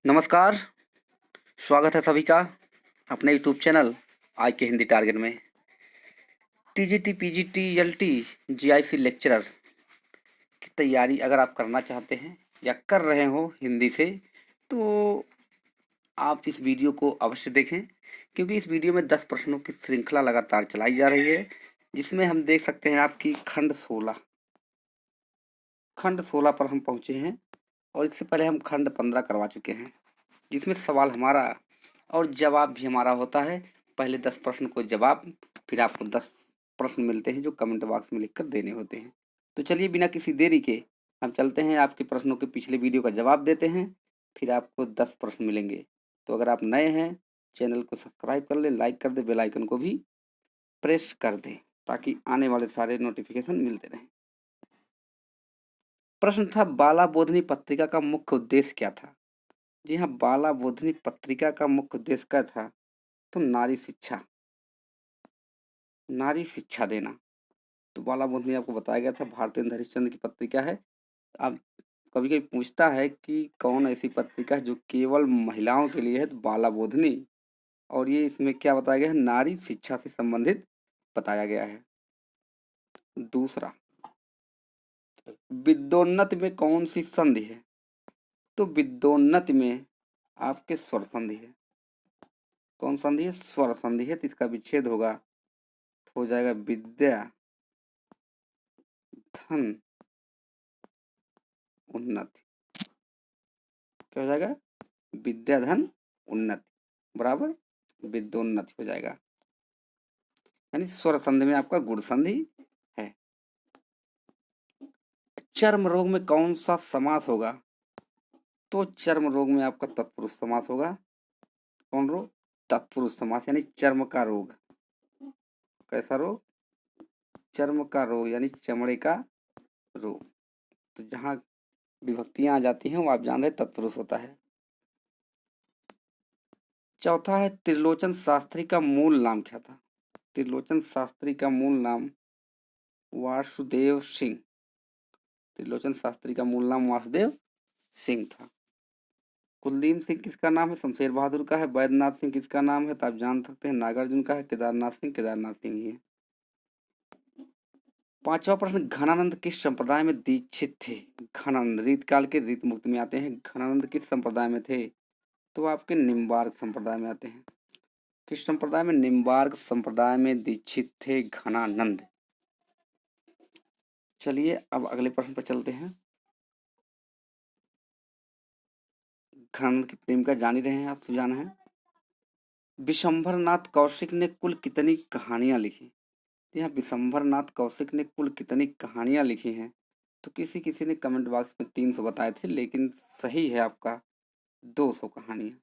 नमस्कार, स्वागत है सभी का अपने यूट्यूब चैनल आज के हिंदी टारगेट में। TGT, PGT, LT, GIC lecturer की तैयारी अगर आप करना चाहते हैं या कर रहे हो हिंदी से, तो आप इस वीडियो को अवश्य देखें, क्योंकि इस वीडियो में 10 प्रश्नों की श्रृंखला लगातार चलाई जा रही है, जिसमें हम देख सकते हैं आपकी खंड 16 पर हम पहुँचे हैं और इससे पहले हम खंड 15 करवा चुके हैं, जिसमें सवाल हमारा और जवाब भी हमारा होता है। पहले 10 प्रश्न को जवाब, फिर आपको 10 प्रश्न मिलते हैं जो कमेंट बॉक्स में लिखकर देने होते हैं। तो चलिए बिना किसी देरी के हम चलते हैं, आपके प्रश्नों के पिछले वीडियो का जवाब देते हैं, फिर आपको 10 प्रश्न मिलेंगे। तो अगर आप नए हैं, चैनल को सब्सक्राइब कर लें, लाइक कर दें, बेल आइकन को भी प्रेस कर दें, ताकि आने वाले सारे नोटिफिकेशन मिलते रहें। प्रश्न था, बाला बोधनी पत्रिका का मुख्य उद्देश्य क्या था? जी हाँ, बाला बोधनी पत्रिका का मुख्य उद्देश्य क्या था? तो नारी शिक्षा देना। तो बाला बोधनी आपको बताया गया था भारतेंद्र हरिश्चंद्र की पत्रिका है। अब कभी कभी पूछता है कि कौन ऐसी पत्रिका है जो केवल महिलाओं के लिए है, तो बाला बोधनी। और ये इसमें क्या बताया गया है? नारी शिक्षा से संबंधित बताया गया है। दूसरा, विद्योन्नति में कौन सी संधि है? तो विद्योन्नति में आपके स्वर संधि है। कौन संधि है? स्वर संधि है। तो इसका विच्छेद होगा तो हो जाएगा विद्या धन उन्नति। क्या हो जाएगा? विद्या धन उन्नति बराबर विद्योन्नति हो जाएगा, यानी स्वर संधि में आपका गुण संधि है। चर्म रोग में कौन सा समास होगा? तो चर्म रोग में आपका तत्पुरुष समास होगा। कौन रोग? तत्पुरुष समास, यानी चर्म का रोग। कैसा रोग? चर्म का रोग, यानी चमड़े का रोग। तो जहां विभक्तियां आ जाती हैं वो आप जान रहे तत्पुरुष होता है। चौथा है, त्रिलोचन शास्त्री का मूल नाम क्या था? त्रिलोचन शास्त्री का मूल नाम वासुदेव सिंह। त्रिलोचन शास्त्री का मूल नाम वासुदेव सिंह था। कुलदीप सिंह किसका नाम है? शमशेर बहादुर का है। वैद्यनाथ सिंह किसका नाम है? तो आप जान सकते हैं नागार्जुन का है। केदारनाथ सिंह ही है। पांचवा प्रश्न, घनानंद किस संप्रदाय में दीक्षित थे? घनानंद रीत काल के रीत मुक्त में आते हैं। घनानंद किस संप्रदाय में थे? तो आपके निम्बार्क संप्रदाय में आते हैं। किस संप्रदाय में? निम्बार्क संप्रदाय में दीक्षित थे घनानंद। चलिए अब अगले प्रश्न पर चलते हैं। घनानंद की प्रेमिका जान ही रहे हैं आप, सुजान है। विशंभरनाथ कौशिक ने कुल कितनी कहानियां लिखी? यहाँ विशंभरनाथ कौशिक ने कुल कितनी कहानियां लिखी हैं? तो किसी किसी ने कमेंट बॉक्स में 300 बताए थे, लेकिन सही है आपका 200 कहानियां।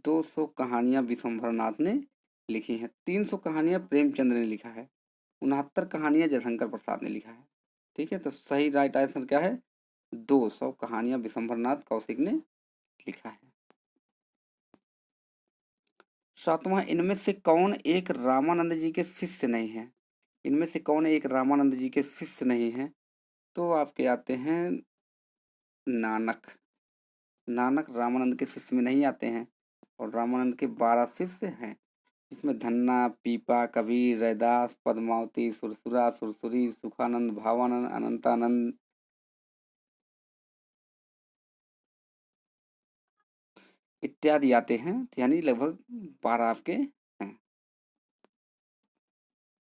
200 कहानियां विशंभरनाथ ने लिखी हैं। 300 कहानियां प्रेमचंद्र ने लिखा है। 69 कहानियां जयशंकर प्रसाद ने लिखा है। ठीक है, तो सही राइट आंसर क्या है? 200 कहानियां विशंभरनाथ कौशिक ने लिखा है। सातवां, इनमें से कौन एक रामानंद जी के शिष्य नहीं है? इनमें से कौन एक रामानंद जी के शिष्य नहीं है? तो आपके आते हैं नानक। नानक रामानंद के शिष्य में नहीं आते हैं, और रामानंद के 12 शिष्य हैं। इसमें धन्ना, पीपा, कबीर, रैदास, पद्मावती, सुरसुरा, सुरसुरी, सुखानंद, भावानंद, अनंतानंद इत्यादि आते हैं, यानी लगभग 12 आपके हैं।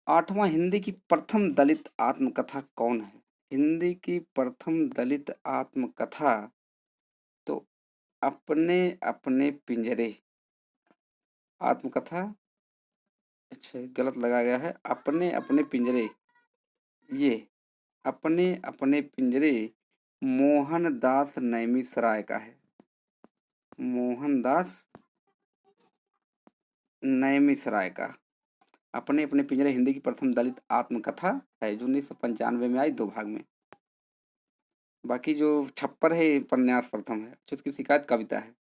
आठवां, हिंदी की प्रथम दलित आत्मकथा कौन है? हिंदी की प्रथम दलित आत्मकथा तो अपने अपने पिंजरे। आत्मकथा, अच्छा गलत लगाया गया है, अपने अपने पिंजरे। ये अपने अपने पिंजरे मोहनदास नैमिषारण्य का है। मोहनदास नैमिषारण्य का अपने अपने पिंजरे हिंदी की प्रथम दलित आत्मकथा है, जो 1995 में आई 2 भाग में। बाकी जो छप्पर है उपन्यास प्रथम है। उसकी शिकायत कविता है।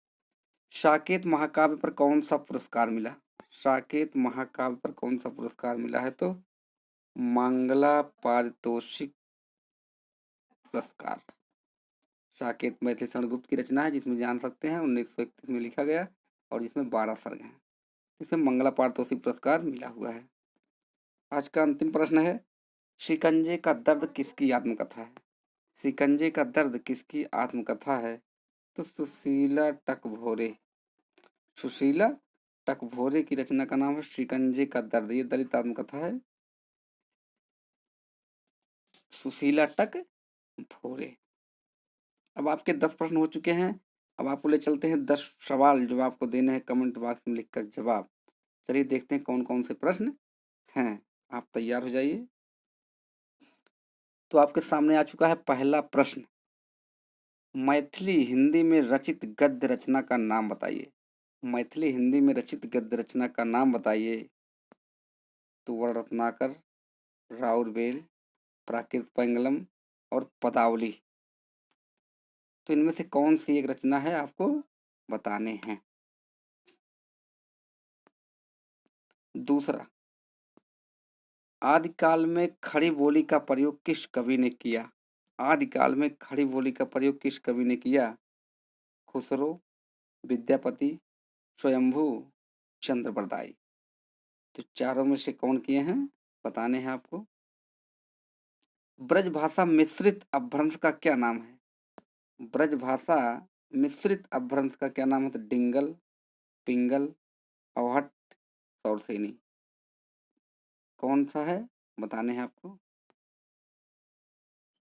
साकेत महाकाव्य पर कौन सा पुरस्कार मिला? साकेत महाकाव्य पर कौन सा पुरस्कार मिला है? तो मंगला पारितोषिक पुरस्कार। साकेत मैथिली शरण गुप्त की रचना है, जिसमें जान सकते हैं 1931 में लिखा गया और जिसमें 12 सर्ग हैं। इसमें मंगला पारितोषिक पुरस्कार मिला हुआ है। आज का अंतिम प्रश्न है, शिकंजे का दर्द किसकी आत्मकथा है? शिकंजे का दर्द किसकी आत्मकथा है? तो सुशीला टकभोरे। सुशीला टकभोरे की रचना का नाम है शिकंजे का दर्द। ये दलित आत्मकथा है, सुशीला टकभोरे। अब आपके 10 प्रश्न हो चुके हैं। अब आपको ले चलते हैं 10 सवाल जो आपको देने हैं कमेंट बॉक्स में लिखकर जवाब। चलिए देखते हैं कौन कौन से प्रश्न हैं। आप तैयार हो जाइए। तो आपके सामने आ चुका है पहला प्रश्न, मैथिली हिंदी में रचित गद्य रचना का नाम बताइए। मैथिली हिंदी में रचित गद्य रचना का नाम बताइए। तो वर्ण रत्नाकर, राउरबेल, प्राकृत पैंगलम और पदावली। तो इनमें से कौन सी एक रचना है आपको बताने हैं। दूसरा, आदिकाल में खड़ी बोली का प्रयोग किस कवि ने किया? आदिकाल में खड़ी बोली का प्रयोग किस कवि ने किया? खुसरो, विद्यापति, स्वयंभू, चंद्रप्रदायी। तो चारों में से कौन किए हैं बताने हैं आपको। ब्रजभाषा मिश्रित अपभ्रंश का क्या नाम है? ब्रजभाषा मिश्रित अपभ्रंश का क्या नाम है? तो डिंगल, पिंगल, अवहट, सौरसेनी। कौन सा है बताने हैं आपको।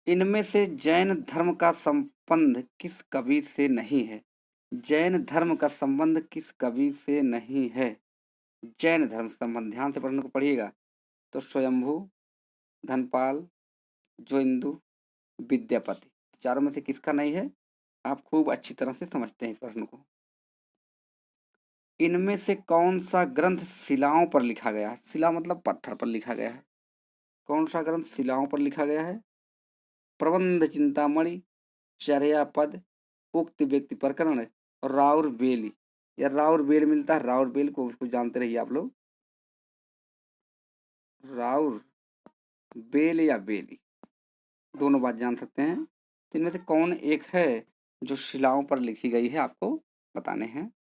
इनमें से जैन धर्म का संबंध किस कवि से नहीं है? जैन धर्म का संबंध किस कवि से नहीं है? जैन धर्म संबंध, ध्यान से प्रश्न को पढ़िएगा। तो स्वयंभू, धनपाल, जोइंदु, विद्यापति। चारों में से किसका नहीं है? आप खूब अच्छी तरह से समझते हैं इस प्रश्न को। इनमें से कौन सा ग्रंथ शिलाओं पर लिखा गया है? शिला मतलब पत्थर पर लिखा गया है। कौन सा ग्रंथ शिलाओं पर लिखा गया है? प्रबंध चिंतामणि, चर्यापद, उक्त व्यक्ति प्रकरण और राउर बेली। या राउर बेल मिलता है, राउर बेल को उसको जानते रहिए आप लोग। राउर बेल या बेली, दोनों बात जान सकते हैं। तो इनमें से कौन एक है जो शिलाओं पर लिखी गई है, आपको बताने हैं।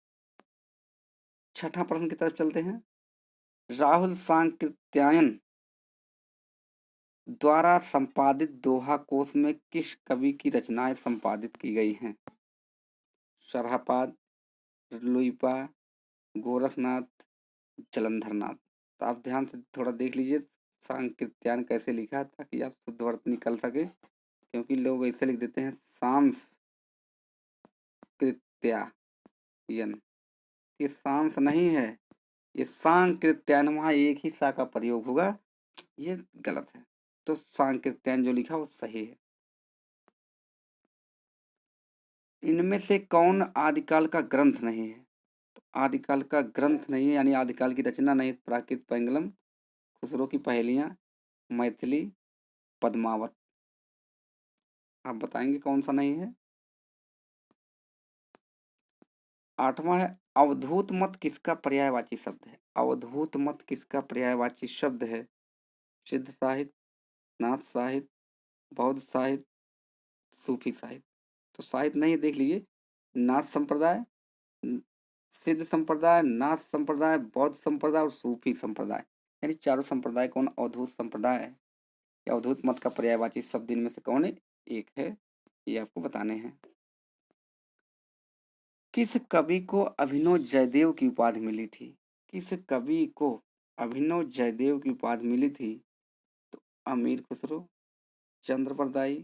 छठा प्रश्न की तरफ चलते हैं। राहुल सांकृत्यायन द्वारा संपादित दोहा कोश में किस कवि की रचनाएं संपादित की गई हैं? सरहापाद, लुइपा, गोरखनाथ, जलंधरनाथ। तो आप ध्यान से थोड़ा देख लीजिए सांकृत्यायन कैसे लिखा है, ताकि आप शुद्ध अर्थ निकल सके। क्योंकि लोग ऐसे लिख देते हैं सांस्कृत्यायन, ये सांस नहीं है, ये सांकृत्यायन, वहाँ एक ही सा का प्रयोग होगा, ये गलत है। तो सांकृत्यायन जो लिखा वो सही है। इनमें से कौन आदिकाल का ग्रंथ नहीं है? तो आदिकाल का ग्रंथ नहीं है, यानी आदिकाल की रचना नहीं। प्राकृत पैंगलम, खुसरो की पहेलियां, मैथिली, पद्मावत। आप बताएंगे कौन सा नहीं है। आठवां है, अवधूत मत किसका पर्यायवाची शब्द है? अवधूत मत किसका पर्यायवाची शब्द है? सिद्ध साहित्य, नाथ साहित्य, बौद्ध साहित्य, सूफी साहित्य। तो साहित्य नहीं, देख लीजिए। नाथ संप्रदाय, सिद्ध संप्रदाय, नाथ संप्रदाय, बौद्ध संप्रदाय और सूफी संप्रदाय। यानी चारों संप्रदाय कौन? अवधूत संप्रदाय है। या अवधूत मत का पर्यायवाची शब्द इनमें से कौन है? एक है, ये आपको बताने हैं। किस कवि को अभिनव जयदेव की उपाधि मिली थी? किस कवि को अभिनव जयदेव की उपाधि मिली थी? तो अमीर खुसरो, चंद्रप्रदायी,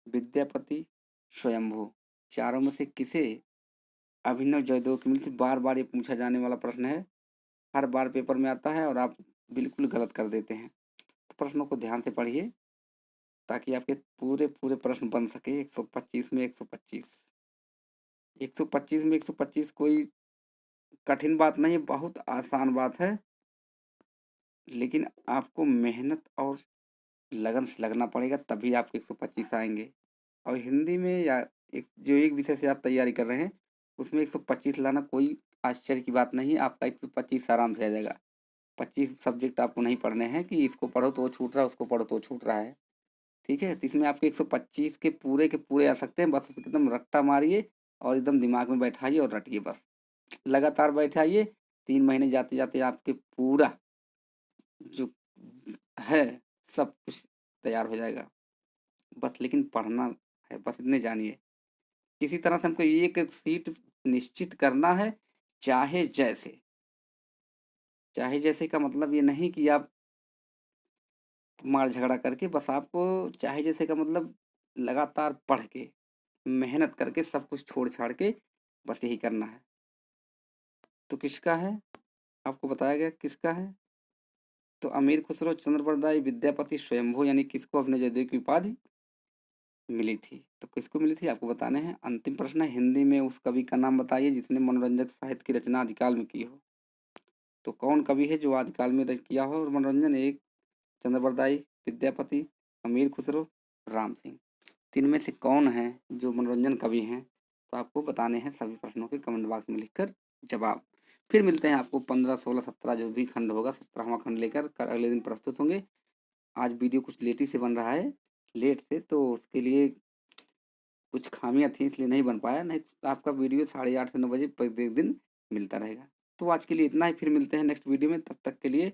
विद्यापति, स्वयंभू। चारों में से किसे अभिनव जयदेव की मिली थी? बार बार ये पूछा जाने वाला प्रश्न है, हर बार पेपर में आता है और आप बिल्कुल गलत कर देते हैं। तो प्रश्नों को ध्यान से पढ़िए, ताकि आपके पूरे पूरे प्रश्न बन सके। 125 में 125, 125 में 125 कोई कठिन बात नहीं, बहुत आसान बात है। लेकिन आपको मेहनत और लगन से लगना पड़ेगा, तभी आपके 125 आएंगे। और हिंदी में या जो एक विषय से आप तैयारी कर रहे हैं, उसमें 125 लाना कोई आश्चर्य की बात नहीं है। आपका 125 आराम से आ जाएगा। 25 सब्जेक्ट आपको नहीं पढ़ने हैं कि इसको पढ़ो तो वो छूट रहा है, उसको पढ़ो तो वो छूट रहा है। ठीक है? तो इसमें आपके 125 के पूरे आ सकते हैं। बस एकदम रट्टा मारिए और एकदम दिमाग में बैठाइए और रटिए बस। लगातार बैठाइए, 3 महीने जाते-जाते आपके पूरा जो है सब कुछ तैयार हो जाएगा। बस लेकिन पढ़ना है, बस इतने जानिए। किसी तरह से हमको एक सीट निश्चित करना है, चाहे जैसे। चाहे जैसे का मतलब ये नहीं कि आप मार झगड़ा करके, बस आपको चाहे जैसे का मतलब लगातार पढ़ के, मेहनत करके, सब कुछ छोड़-छाड़ के बस यही करना है। तो किसका है? आपको बताया गया किसका है? तो अमीर खुसरो चंद्रबरदाई विद्यापति स्वयंभू यानी किसको अपने जयदेव की उपाधि मिली थी? तो किसको मिली थी आपको बताने हैं। अंतिम प्रश्न है, हिंदी में उस कवि का नाम बताइए जिसने मनोरंजक साहित्य की रचना आदिकाल में की हो। तो कौन कवि है जो आदिकाल में किया हो और मनोरंजन? एक चंद्रबरदाई, विद्यापति, अमीर खुसरो, राम सिंह। तीन में से कौन है जो मनोरंजन कवि हैं? तो आपको बताने हैं सभी प्रश्नों के कमेंट बॉक्स में लिखकर जवाब। फिर मिलते हैं आपको 15, 16, 17 जो भी खंड होगा 17वां खंड लेकर अगले दिन प्रस्तुत होंगे। आज वीडियो कुछ लेट ही से बन रहा है, लेट से, तो उसके लिए कुछ खामियां थी इसलिए नहीं बन पाया, नहीं तो आपका वीडियो 8:30 से 9 बजे प्रत्येक दिन मिलता रहेगा। तो आज के लिए इतना ही, फिर मिलते हैं नेक्स्ट वीडियो में, तब तक के लिए